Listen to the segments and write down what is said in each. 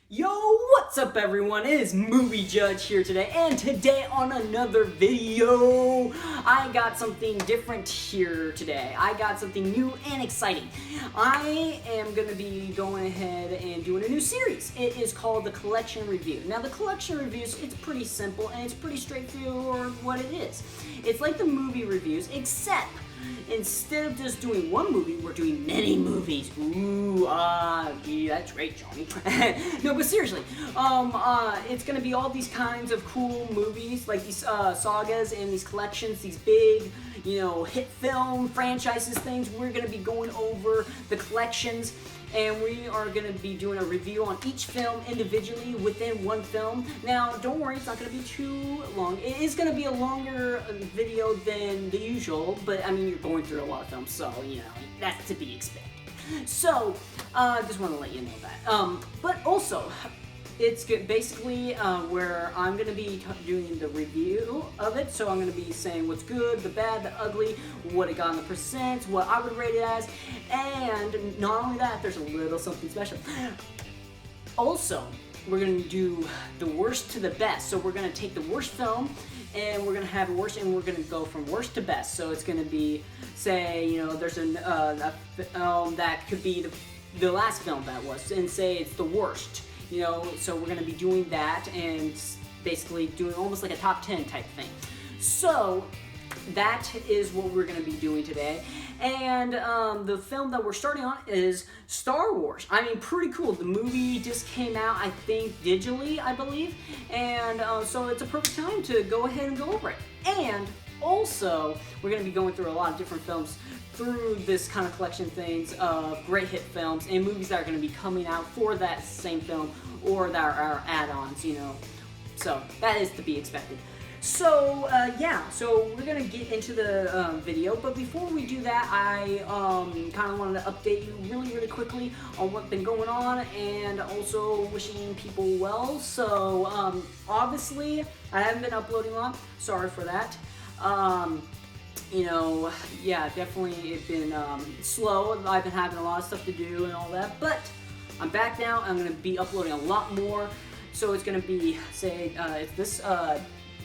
Yo, what's up everyone? It is Movie Judge here today, and today on another video, I got something different here today. I got something new and exciting. I am going to be going ahead and doing a new series. It is called the Collection Review. Now the Collection Reviews, it's pretty simple and it's pretty straightforward what it is. It's like the movie reviews, except instead of just doing one movie, we're doing many movies. Ooh, yeah, that's right, Johnny. No, but seriously, it's gonna be all these kinds of cool movies, like these sagas and these collections, these big, hit film franchises things. We're gonna be going over the collections, and we are going to be doing a review on each film individually within one film. Now, don't worry, it's not going to be too long. It is going to be a longer video than the usual, but I mean, you're going through a lot of films, so, that's to be expected. So, just want to let you know that. But also, it's basically where I'm going to be doing the review of it. So I'm going to be saying what's good, the bad, the ugly, what it got in the percents, what I would rate it as, and not only that, there's a little something special. Also, we're going to do the worst to the best. So we're going to take the worst film, and we're going to have worst, and we're going to go from worst to best. So it's going to be, say, there's a film that could be the last film that was, and say it's the worst. So we're going to be doing that and basically doing almost like a top 10 type thing. So that is what we're going to be doing today. And the film that we're starting on is Star Wars. I mean, pretty cool. The movie just came out, I think, digitally, I believe. And so it's a perfect time to go ahead and go over it. And also, we're going to be going through a lot of different films through this kind of collection things of great hit films and movies that are going to be coming out for that same film or that are add-ons, So that is to be expected. So, so we're going to get into the video, but before we do that, I kind of wanted to update you really quickly on what's been going on and also wishing people well. So, obviously, I haven't been uploading a lot. Sorry for that. Yeah, definitely it's been slow. I've been having a lot of stuff to do and all that, but I'm back now. I'm going to be uploading a lot more. So it's going to be, say, it's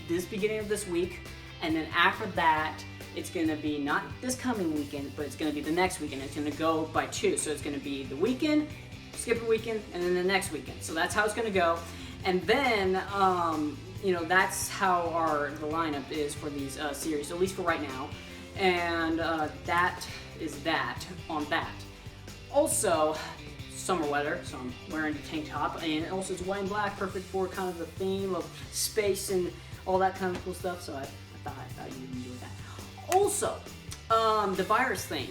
this beginning of this week, and then after that, it's going to be not this coming weekend, but it's going to be the next weekend. It's going to go by two. So it's going to be the weekend, skip a weekend, and then the next weekend. So that's how it's going to go. And then, that's how the lineup is for these series, at least for right now. And that is that on that. Also, summer weather, so I'm wearing a tank top, and also it's white and black, perfect for kind of the theme of space and all that kind of cool stuff. So I thought you'd enjoy that. Also, the virus thing.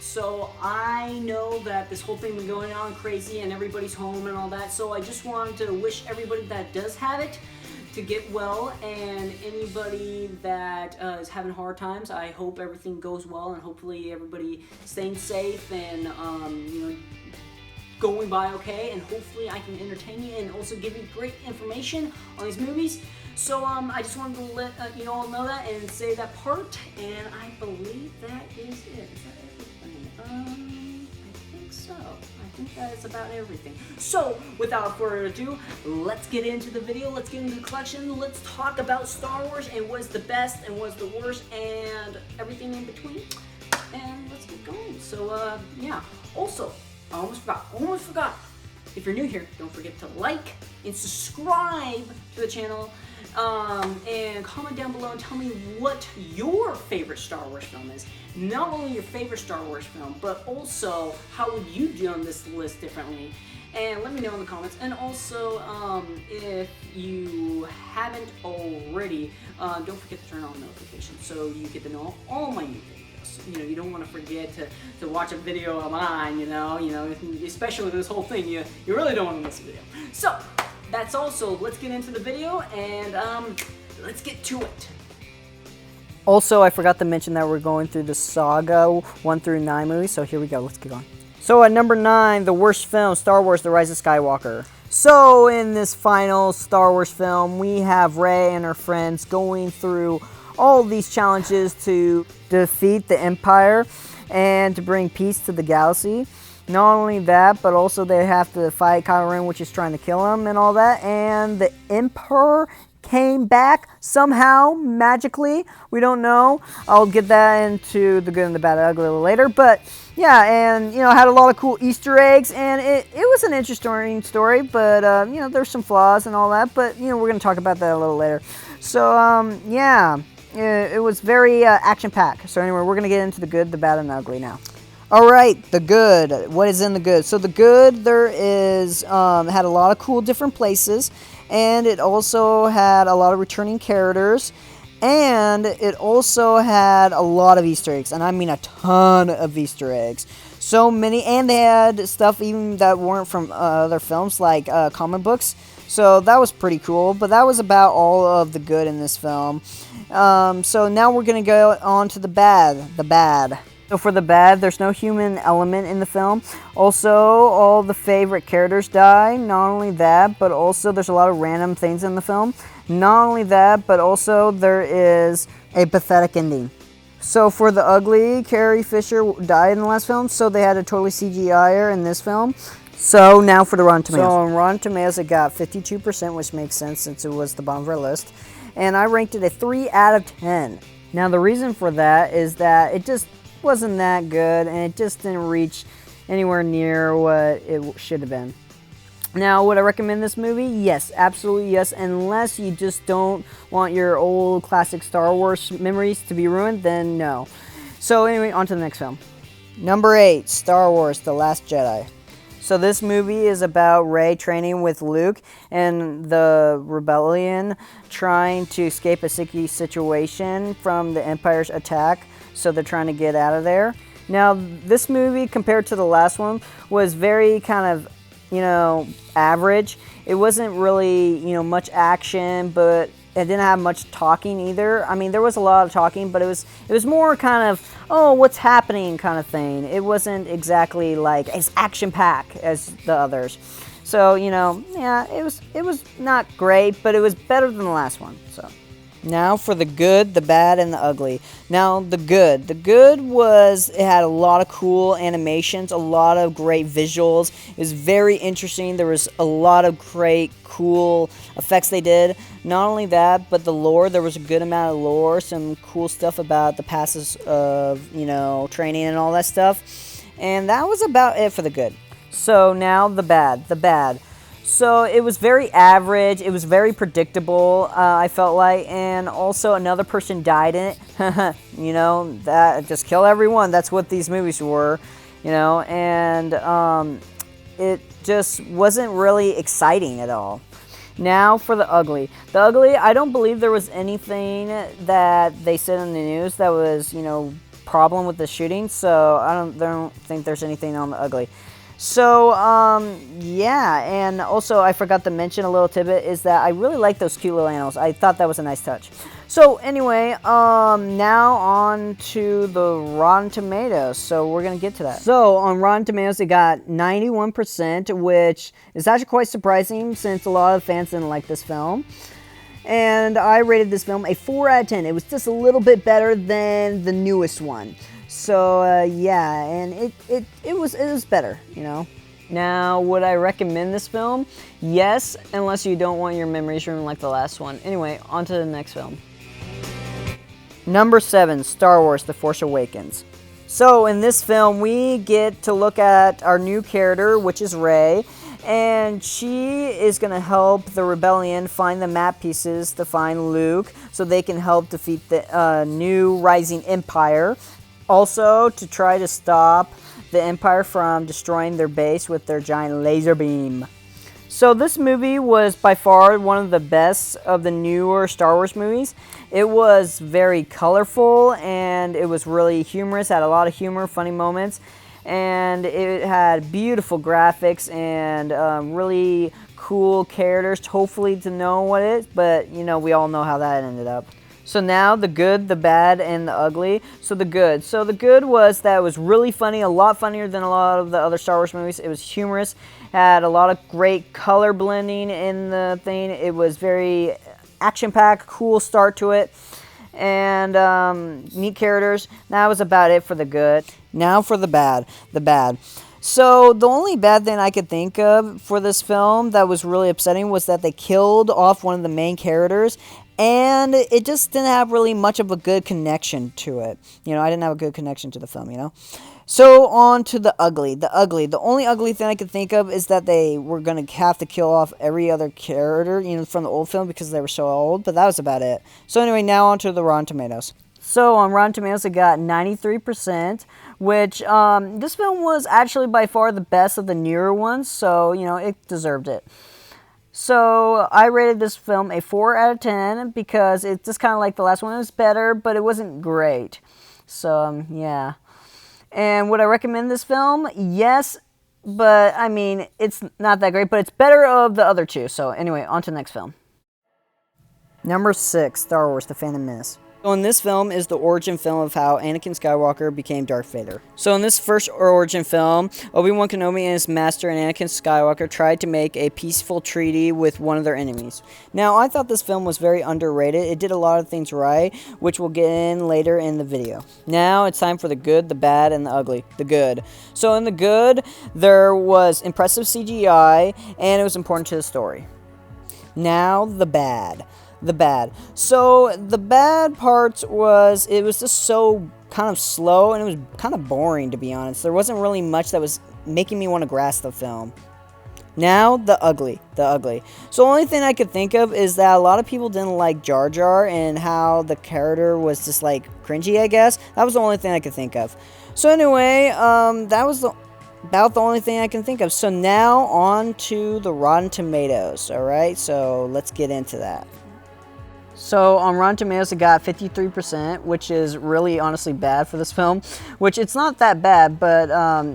So I know that this whole thing been going on crazy and everybody's home and all that, so I just wanted to wish everybody that does have it to get well, and anybody that is having hard times, I hope everything goes well, and hopefully everybody staying safe and going by okay, and hopefully I can entertain you and also give you great information on these movies. So I just wanted to let you all know that and say that part, and I believe that is it. Is that everything? I think so. I think that is about everything. So without further ado, let's get into the video. Let's get into the collection. Let's talk about Star Wars and what's the best and what's the worst and everything in between. And let's get going. So yeah. Also, I almost forgot. If you're new here, don't forget to like and subscribe to the channel, and comment down below and tell me what your favorite Star Wars film is. Not only your favorite Star Wars film, but also how would you do on this list differently. And let me know in the comments. And also, if you haven't already, don't forget to turn on notifications so you get to know all my new videos. You don't want to forget to watch a video of mine, especially with this whole thing, you really don't want to miss a video. So, that's also, let's get into the video, and let's get to it. Also, I forgot to mention that we're going through the Saga 1 through 9 movies, so here we go, let's get on. So at number 9, the worst film, Star Wars: The Rise of Skywalker. So in this final Star Wars film, we have Rey and her friends going through all these challenges to defeat the Empire and to bring peace to the galaxy. Not only that, but also they have to fight Kylo Ren, which is trying to kill him and all that. And the Emperor came back somehow, magically. We don't know. I'll get that into the good and the bad and ugly a little later. But yeah, and had a lot of cool Easter eggs, and it was an interesting story. But there's some flaws and all that. But we're gonna talk about that a little later. So yeah, it was very action-packed. So anyway, we're gonna get into the good, the bad, and the ugly now. All right, the good. What is in the good? So the good, there is had a lot of cool different places, and it also had a lot of returning characters, and it also had a lot of Easter eggs, and I mean a ton of Easter eggs. So many, and they had stuff even that weren't from other films, like comic books. So that was pretty cool, but that was about all of the good in this film. So now we're going to go on to the bad. The bad. So for the bad, there's no human element in the film. Also, all the favorite characters die. Not only that, but also there's a lot of random things in the film. Not only that, but also there is a pathetic ending. So for the ugly, Carrie Fisher died in the last film, so they had to totally CGI her in this film. So now for the Rotten Tomatoes. So on Rotten Tomatoes, it got 52%, which makes sense since it was the bottom of our list. And I ranked it a 3 out of 10. Now the reason for that is that it just wasn't that good, and it just didn't reach anywhere near what it should have been. Now, would I recommend this movie? Yes, absolutely yes, unless you just don't want your old classic Star Wars memories to be ruined, then no. So anyway, on to the next film. Number 8, Star Wars: The Last Jedi. So this movie is about Rey training with Luke and the rebellion trying to escape a sticky situation from the Empire's attack. So they're trying to get out of there. Now, this movie, compared to the last one, was very kind of, average. It wasn't really, much action, but it didn't have much talking either. I mean, there was a lot of talking, but it was more kind of, oh, what's happening kind of thing. It wasn't exactly like as action-packed as the others. So, yeah, it was not great, but it was better than the last one, so. Now for the good, the bad, and the ugly. Now the good. The good was it had a lot of cool animations, a lot of great visuals. It was very interesting. There was a lot of great, cool effects they did. Not only that, but the lore. There was a good amount of lore, some cool stuff about the passes of, training and all that stuff. And that was about it for the good. So now the bad. The bad. So it was very average, it was very predictable, I felt like, and also another person died in it. That just kill everyone, that's what these movies were, and it just wasn't really exciting at all. Now for the ugly. The ugly, I don't believe there was anything that they said in the news that was, problem with the shooting, so I don't think there's anything on the ugly. So, yeah, and also I forgot to mention a little tidbit is that I really like those cute little animals. I thought that was a nice touch. So, anyway, now on to the Rotten Tomatoes. So, we're going to get to that. So, on Rotten Tomatoes, it got 91%, which is actually quite surprising since a lot of fans didn't like this film. And I rated this film a 4 out of 10. It was just a little bit better than the newest one. So, yeah, and it was better, Now, would I recommend this film? Yes, unless you don't want your memories ruined like the last one. Anyway, on to the next film. Number 7, Star Wars: The Force Awakens. So, in this film, we get to look at our new character, which is Rey, and she is going to help the rebellion find the map pieces to find Luke so they can help defeat the new rising empire. Also, to try to stop the Empire from destroying their base with their giant laser beam. So this movie was by far one of the best of the newer Star Wars movies. It was very colorful, and it was really humorous, had a lot of humor, funny moments, and it had beautiful graphics and really cool characters, hopefully to know what it is, but we all know how that ended up. So now the good, the bad, and the ugly. So the good. So the good was that it was really funny, a lot funnier than a lot of the other Star Wars movies. It was humorous, had a lot of great color blending in the thing. It was very action-packed, cool start to it, and neat characters. That was about it for the good. Now for the bad. The bad. So the only bad thing I could think of for this film that was really upsetting was that they killed off one of the main characters, and it just didn't have really much of a good connection to it. I didn't have a good connection to the film. So on to the ugly. The only ugly thing I could think of is that they were going to have to kill off every other character, from the old film because they were so old, but that was about it. So anyway, now on to the Rotten Tomatoes. So on Rotten Tomatoes, it got 93%, which this film was actually by far the best of the newer ones, so, it deserved it. So I rated this film a 4 out of 10 because it's just kind of like the last one. It was better, but it wasn't great. So, yeah. And would I recommend this film? Yes, but, it's not that great, but it's better of the other two. So anyway, on to the next film. Number 6, Star Wars: The Phantom Menace. So in this film is the origin film of how Anakin Skywalker became Darth Vader. So in this first origin film, Obi-Wan Kenobi and his master and Anakin Skywalker tried to make a peaceful treaty with one of their enemies. Now, I thought this film was very underrated. It did a lot of things right, which we'll get in later in the video. Now it's time for the good, the bad, and the ugly. The good. So in the good, there was impressive CGI, and it was important to the story. Now the bad. So the bad part was it was just so kind of slow and it was kind of boring, to be honest. There wasn't really much that was making me want to grasp the film. Now the ugly. So the only thing I could think of is that a lot of people didn't like Jar Jar and how the character was just like cringy, I guess. That was the only thing I could think of. So anyway, that was about the only thing I can think of. So now on to the Rotten Tomatoes. Alright, so let's get into that. So on Rotten Tomatoes, it got 53%, which is really honestly bad for this film, which it's not that bad, but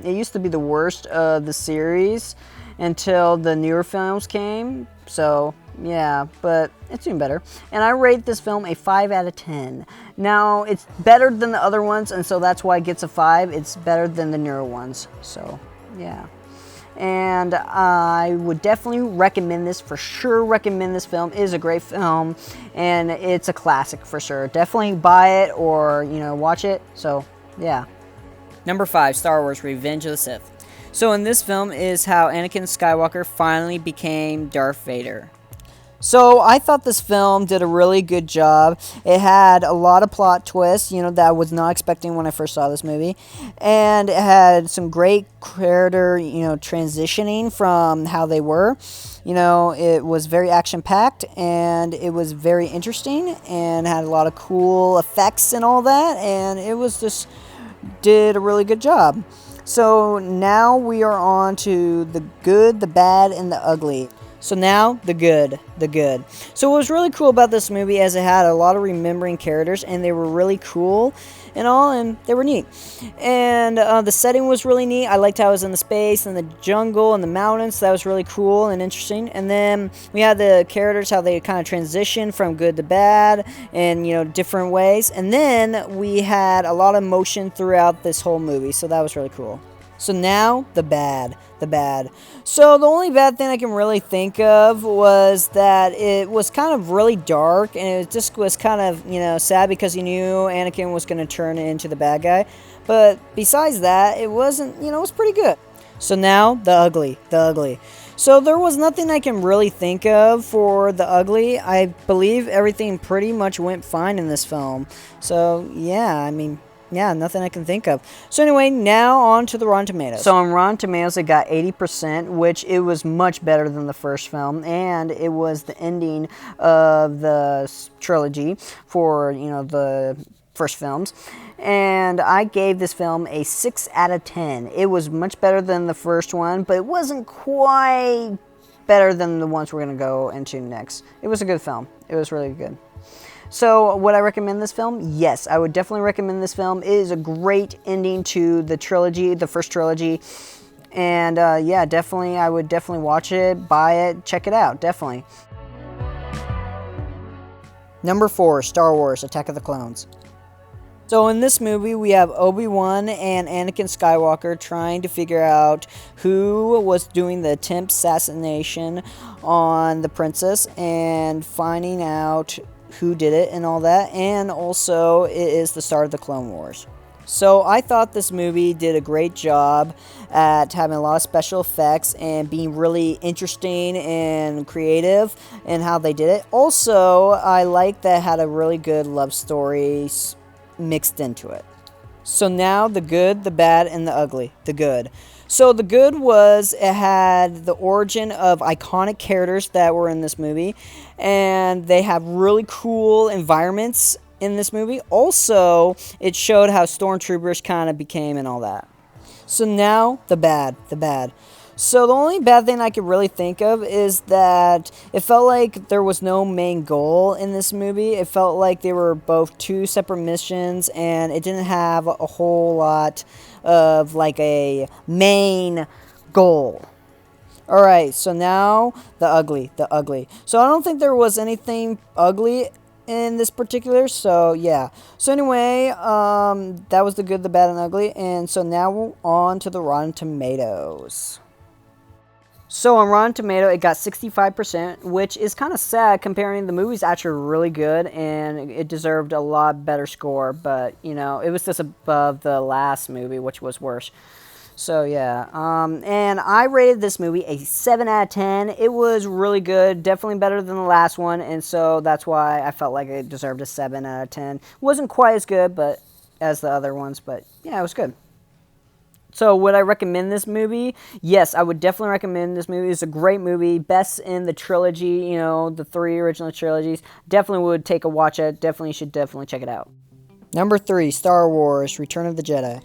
it used to be the worst of the series until the newer films came. So yeah, but it's doing better. And I rate this film a 5 out of 10. Now, it's better than the other ones, and so that's why it gets a 5. It's better than the newer ones. So yeah. And I would definitely recommend this, for sure recommend this film. It is a great film, and it's a classic for sure. Definitely buy it or, watch it. So, yeah. Number 5, Star Wars: Revenge of the Sith. So in this film is how Anakin Skywalker finally became Darth Vader. So I thought this film did a really good job. It had a lot of plot twists, that I was not expecting when I first saw this movie. And it had some great character, transitioning from how they were. It was very action-packed, and it was very interesting, and had a lot of cool effects and all that. And it was just, did a really good job. So now we are on to the good, the bad, and the ugly. So now, the good. So what was really cool about this movie is it had a lot of remembering characters, and they were really cool and all, and they were neat. And the setting was really neat. I liked how it was in the space and the jungle and the mountains. So that was really cool and interesting. And then we had the characters, how they kind of transitioned from good to bad and, different ways. And then we had a lot of motion throughout this whole movie, so that was really cool. So now, the bad. So the only bad thing I can really think of was that it was kind of really dark, and it just was kind of, sad because you knew Anakin was going to turn into the bad guy. But besides that, it wasn't, it was pretty good. So now, the ugly. So there was nothing I can really think of for the ugly. I believe everything pretty much went fine in this film. So, yeah, nothing I can think of. So anyway, now on to the Rotten Tomatoes. So on Rotten Tomatoes, it got 80%, which it was much better than the first film, and it was the ending of the trilogy for, the first films. And I gave this film a 6 out of 10. It was much better than the first one, but it wasn't quite better than the ones we're going to go into next. It was a good film. It was really good. So, would I recommend this film? Yes, I would definitely recommend this film. It is a great ending to the trilogy, the first trilogy. And yeah, definitely, I would definitely watch it, buy it, check it out, definitely. Number 4, Star Wars: Attack of the Clones. So in this movie, we have Obi-Wan and Anakin Skywalker trying to figure out who was doing the attempt assassination on the princess and finding out who did it and all that. And also, it is the start of the Clone Wars. So I thought this movie did a great job at having a lot of special effects and being really interesting and creative in how they did it. Also, I like that it had a really good love story mixed into it. So now the good, the bad, and the ugly. The good. So the good was it had the origin of iconic characters that were in this movie, and they have really cool environments in this movie. Also, it showed how stormtroopers kind of became and all that. So now the bad, the bad. So the only bad thing I could really think of is that it felt like there was no main goal in this movie. It felt like they were both two separate missions, and it didn't have a whole lot of like a main goal. Alright, so now the ugly, the ugly. So I don't think there was anything ugly in this particular, so yeah. So anyway, that was the good, the bad, and ugly, and so now we're on to the Rotten Tomatoes. So on Rotten Tomato, it got 65%, which is kind of sad considering the movie's actually really good and it deserved a lot better score, but you know, it was just above the last movie, which was worse. So yeah, and I rated this movie a 7 out of 10. It was really good, definitely better than the last one, and so that's why I felt like it deserved a 7 out of 10. It wasn't quite as good but as the other ones, but yeah, it was good. So would I recommend this movie? Yes, I would definitely recommend this movie. It's a great movie, best in the trilogy, you know, the 3 original trilogies. Definitely would take a watch at it. Definitely should check it out. Number 3, Star Wars, Return of the Jedi.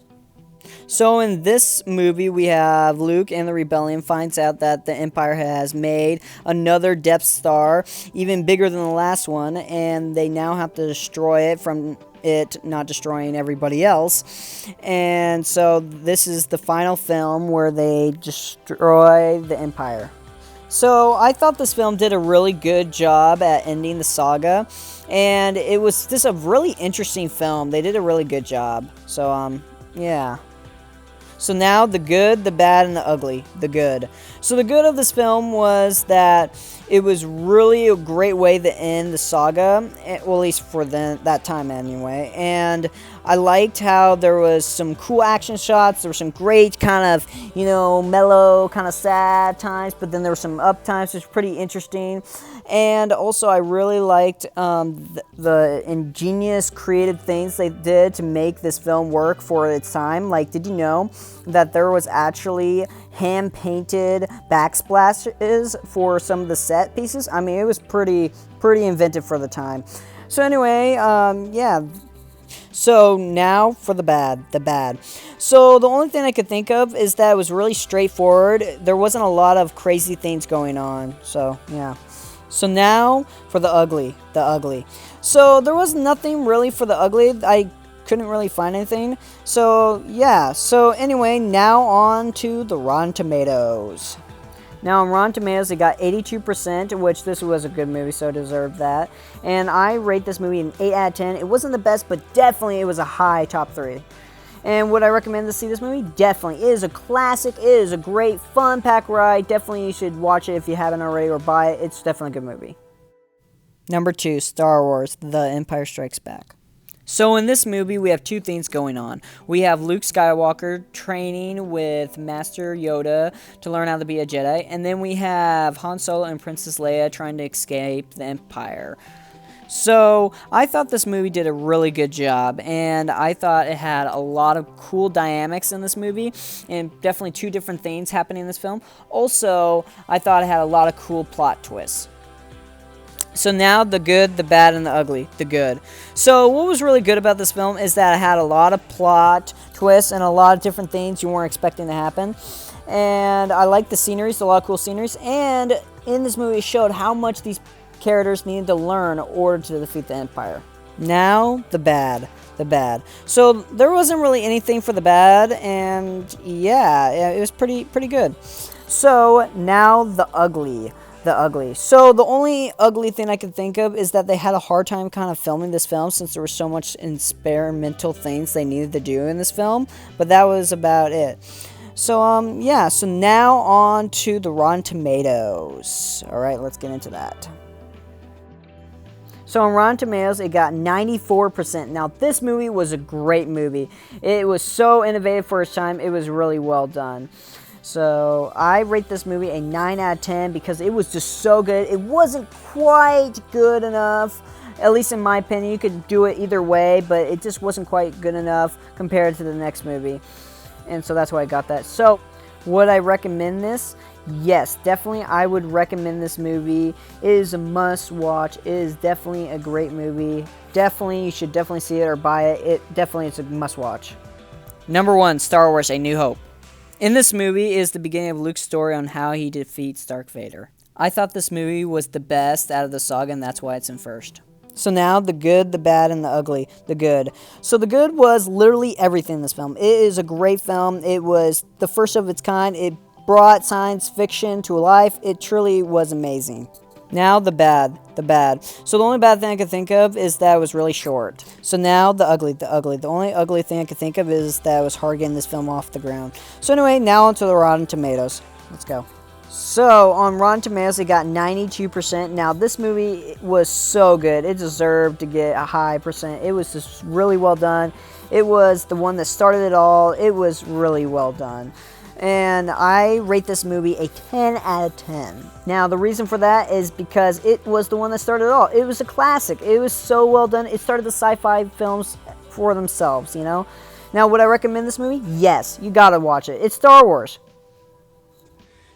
So in this movie, we have Luke and the Rebellion finds out that the Empire has made another Death Star, even bigger than the last one, and they now have to destroy it from it not destroying everybody else. And so this is the final film where they destroy the Empire. So I thought this film did a really good job at ending the saga, and it was just a really interesting film. They did a really good job. So yeah. So now the good, the bad, and the ugly. The good. So the good of this film was that it was really a great way to end the saga, well, at least for that time anyway. And I liked how there was some cool action shots. There were some great kind of, you know, mellow, kind of sad times, but then there were some up times, which was pretty interesting. And also, I really liked the ingenious, creative things they did to make this film work for its time. Like, did you know that there was actually hand-painted backsplashes for some of the set pieces? I mean, it was pretty inventive for the time. So anyway, yeah. So now for the bad, the bad. So the only thing I could think of is that it was really straightforward. There wasn't a lot of crazy things going on. So yeah. So now for the ugly, the ugly. So there was nothing really for the ugly. I couldn't really find anything. So yeah. So anyway, now on to the Rotten Tomatoes. Now on Rotten Tomatoes, it got 82%, which this was a good movie, so it deserved that. And I rate this movie an 8 out of 10. It wasn't the best, but definitely it was a high top 3. And would I recommend to see this movie? Definitely. It is a classic. It is a great, fun-packed ride. Definitely you should watch it if you haven't already or buy it. It's definitely a good movie. Number 2, Star Wars, The Empire Strikes Back. So in this movie, we have 2 things going on. We have Luke Skywalker training with Master Yoda to learn how to be a Jedi. And then we have Han Solo and Princess Leia trying to escape the Empire. So I thought this movie did a really good job, and I thought it had a lot of cool dynamics in this movie, and definitely 2 different things happening in this film. Also, I thought it had a lot of cool plot twists. So now the good, the bad, and the ugly. The good. So what was really good about this film is that it had a lot of plot twists and a lot of different things you weren't expecting to happen. And I liked the sceneries, a lot of cool sceneries. And in this movie, it showed how much these characters needed to learn in order to defeat the Empire. Now the bad. The bad. So there wasn't really anything for the bad, and yeah, it was pretty good. So now the ugly. The ugly. So the only ugly thing I could think of is that they had a hard time kind of filming this film since there were so much experimental things they needed to do in this film, but that was about it. So yeah, so now on to the Rotten Tomatoes. All right, let's get into that. So on Rotten Tomatoes, it got 94%. Now, this movie was a great movie. It was so innovative for its time. It was really well done. So I rate this movie a 9 out of 10 because it was just so good. It wasn't quite good enough, at least in my opinion. You could do it either way, but it just wasn't quite good enough compared to the next movie. And so that's why I got that. So would I recommend this? Yes, definitely I would recommend this movie. It is a must watch. It is definitely a great movie. Definitely, you should definitely see it or buy it. It's a must watch. Number 1, Star Wars: A New Hope. In this movie is the beginning of Luke's story on how he defeats Darth Vader. I thought this movie was the best out of the saga, and that's why it's in first. So now, the good, the bad, and the ugly. The good. So the good was literally everything in this film. It is a great film. It was the first of its kind. It brought science fiction to life. It truly was amazing. Now the bad, the bad. So the only bad thing I could think of is that it was really short. So now the ugly, the ugly. The only ugly thing I could think of is that it was hard getting this film off the ground. So anyway, now onto the Rotten Tomatoes. Let's go. So on Rotten Tomatoes, it got 92%. Now this movie was so good. It deserved to get a high percent. It was just really well done. It was the one that started it all. It was really well done. And I rate this movie a 10 out of 10. Now, the reason for that is because it was the one that started it all. It was a classic. It was so well done. It started the sci-fi films for themselves, you know? Now, would I recommend this movie? Yes, you gotta watch it. It's Star Wars.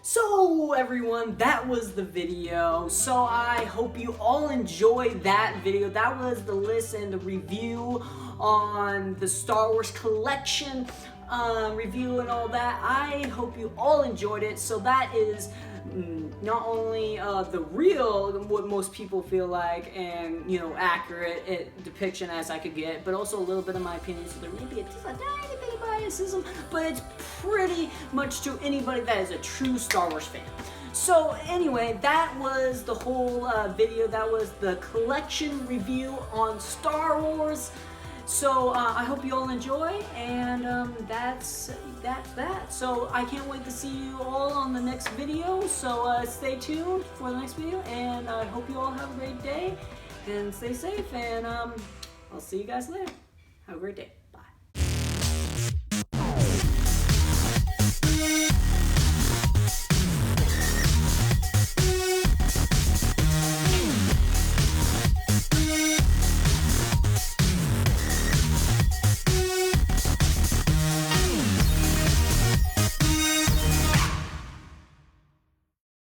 So everyone, that was the video. So I hope you all enjoyed that video. That was the list and the review on the Star Wars collection review and all that. I hope you all enjoyed it. So that is not only the real, what most people feel like, and accurate depiction as I could get, but also a little bit of my opinion. So there may be just a tiny bit of biasism, but it's pretty much to anybody that is a true Star Wars fan. So anyway, that was the whole video. That was the collection review on Star Wars. So I hope you all enjoy, and that's that. So I can't wait to see you all on the next video. So stay tuned for the next video, and I hope you all have a great day and stay safe. And I'll see you guys later. Have a great day.